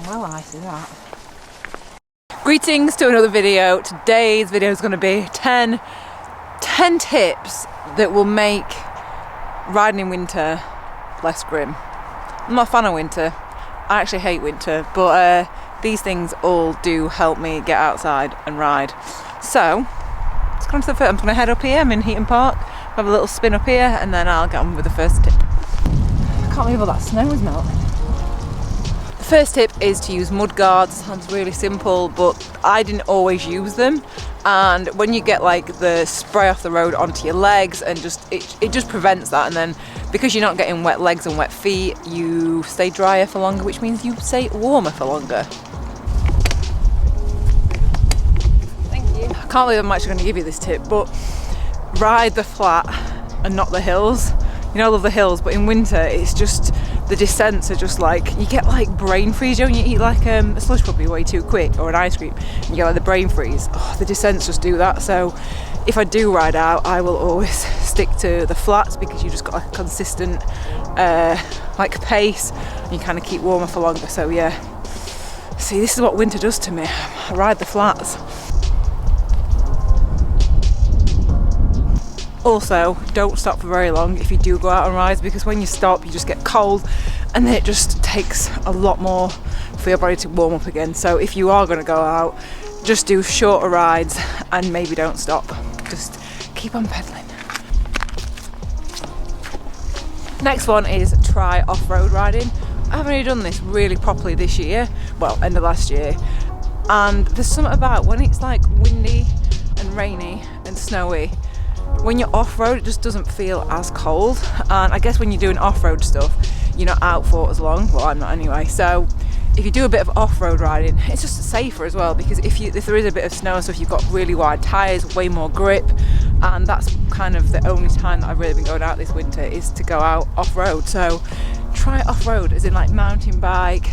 Well, I see that. Greetings to another video. Today's video is going to be 10 tips that will make riding in winter less grim. I'm not a fan of winter. I actually hate winter, but these things all do help me get outside and ride. So let's go on to the first. I'm going to head up here. I'm in Heaton Park, have a little spin up here, and then I'll get on with the first tip. I can't believe all that snow is melting. The first tip is to use mud guards. Sounds really simple, but I didn't always use them. And when you get like the spray off the road onto your legs, and it just prevents that. And then because you're not getting wet legs and wet feet, you stay drier for longer, which means you stay warmer for longer. Thank you. I can't believe I'm actually going to give you this tip, but ride the flat and not the hills. You know, I love the hills, but in winter it's just, the descents are just like, you get like brain freeze. When you eat like a slush puppy way too quick, or an ice cream, and you get like the brain freeze. Oh, the descents just do that. So if I do ride out, I will always stick to the flats, because you just got like a consistent like pace, and you kind of keep warmer for longer. So yeah, see, this is what winter does to me. I ride the flats. Also, don't stop for very long if you do go out on rides, because when you stop you just get cold, and then it just takes a lot more for your body to warm up again. So if you are going to go out, just do shorter rides and maybe don't stop. Just keep on pedaling. Next one is try off-road riding. I haven't really done this really properly this year, well, end of last year, and there's something about when it's like windy and rainy and snowy, when you're off-road, it just doesn't feel as cold. And I guess when you're doing off-road stuff, you're not out for as long. Well, I'm not anyway. So if you do a bit of off-road riding, it's just safer as well, because if there is a bit of snow and stuff, you've got really wide tyres, way more grip. And that's kind of the only time that I've really been going out this winter, is to go out off-road. So try off-road, as in like mountain bike,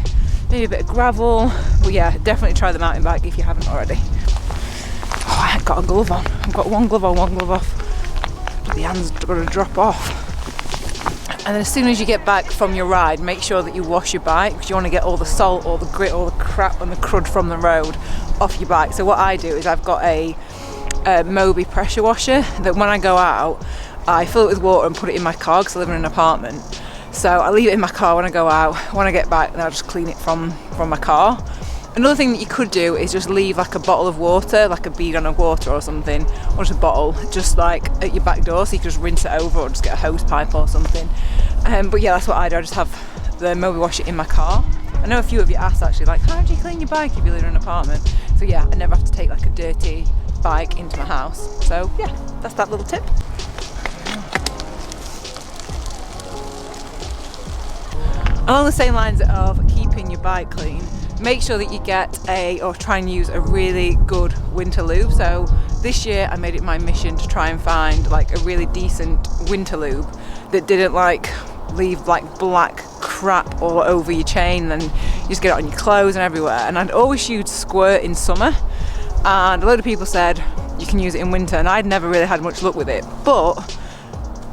maybe a bit of gravel. But yeah, definitely try the mountain bike if you haven't already. Oh, I ain't got a glove on. I've got one glove on, one glove off. The hand's going to drop off. And then as soon as you get back from your ride, make sure that you wash your bike, because you want to get all the salt, all the grit, all the crap and the crud from the road off your bike. So what I do is I've got a Moby pressure washer that when I go out, I fill it with water and put it in my car, because I live in an apartment. So I leave it in my car when I go out. When I get back, then I'll just clean it from my car. Another thing that you could do is just leave like a bottle of water, like a bead on of water or something, or just a bottle, just like at your back door, so you can just rinse it over, or just get a hose pipe or something. But yeah, that's what I do. I just have the Moby washer in my car. I know a few of you asked actually, like, how do you clean your bike if you live in an apartment? So yeah, I never have to take like a dirty bike into my house. So yeah, that's that little tip. Along the same lines of keeping your bike clean, make sure that you get or try and use a really good winter lube. So this year I made it my mission to try and find like a really decent winter lube that didn't like leave like black crap all over your chain, and you just get it on your clothes and everywhere. And I'd always used Squirt in summer, and a load of people said you can use it in winter, and I'd never really had much luck with it, but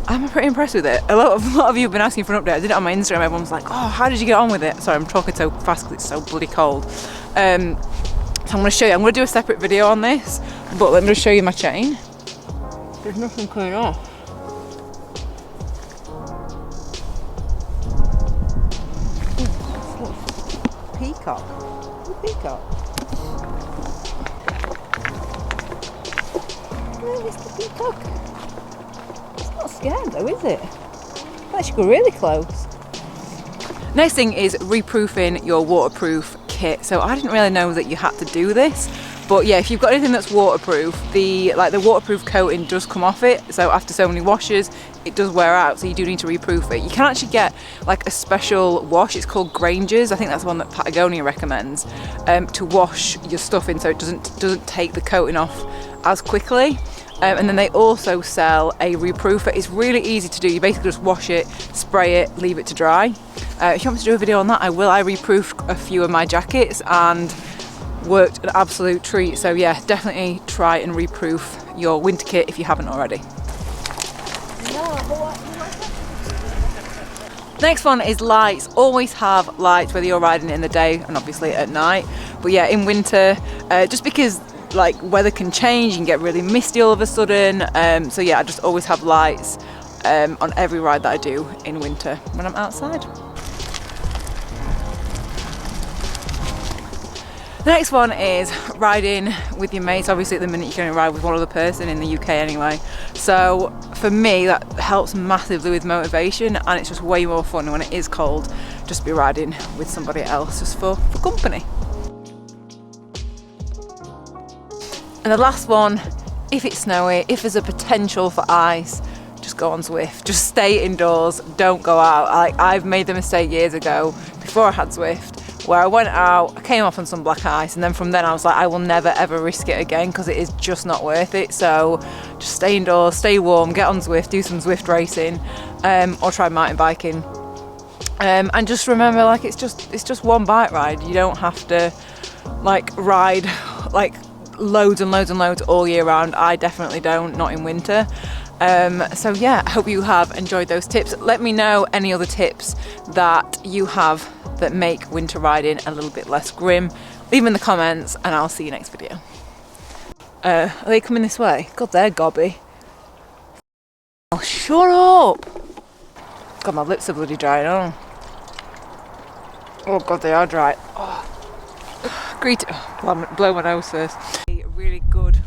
I'm pretty impressed with it. A lot of you have been asking for an update. I did it on my Instagram. Everyone's like, oh, how did you get on with it? Sorry, I'm talking so fast because it's so bloody cold. So I'm going to show you. I'm going to do a separate video on this, but let me just show you my chain. There's nothing coming off. Ooh, peacock. Peacock. Where is the peacock? Not scared though, is it? That should go really close. Next thing is reproofing your waterproof kit. So I didn't really know that you had to do this, but yeah, if you've got anything that's waterproof, the waterproof coating does come off it. So after so many washes, it does wear out. So you do need to reproof it. You can actually get like a special wash. It's called Granger's. I think that's the one that Patagonia recommends to wash your stuff in, so it doesn't take the coating off as quickly. And then they also sell a reproofer. It's really easy to do. You basically just wash it, spray it, leave it to dry. If you want me to do a video on that, I will. I reproofed a few of my jackets and worked an absolute treat. So yeah, definitely try and reproof your winter kit if you haven't already. Next one is lights. Always have lights, whether you're riding in the day and obviously at night. But yeah, in winter, just because like weather can change, you can get really misty all of a sudden. So yeah, I just always have lights on every ride that I do in winter when I'm outside. The next one is riding with your mates. Obviously at the minute you can only ride with one other person in the UK anyway. So for me that helps massively with motivation, and it's just way more fun when it is cold just be riding with somebody else just for company. And the last one, if it's snowy, if there's a potential for ice, just go on Zwift. Just stay indoors, don't go out. Like I've made the mistake years ago before I had Zwift, where I went out, I came off on some black ice, and then from then I was like, I will never ever risk it again because it is just not worth it. So just stay indoors, stay warm, get on Zwift, do some Zwift racing, or try mountain biking. And just remember, like it's just one bike ride. You don't have to like ride like loads and loads and loads all year round. I definitely don't, not in winter. So yeah, I hope you have enjoyed those tips. Let me know any other tips that you have that make winter riding a little bit less grim. Leave them in the comments and I'll see you next video. Are they coming this way? God, they're gobby. Oh, shut up! God, my lips are bloody dry now. Oh God, they are dry. Oh. Blow my nose first. A really good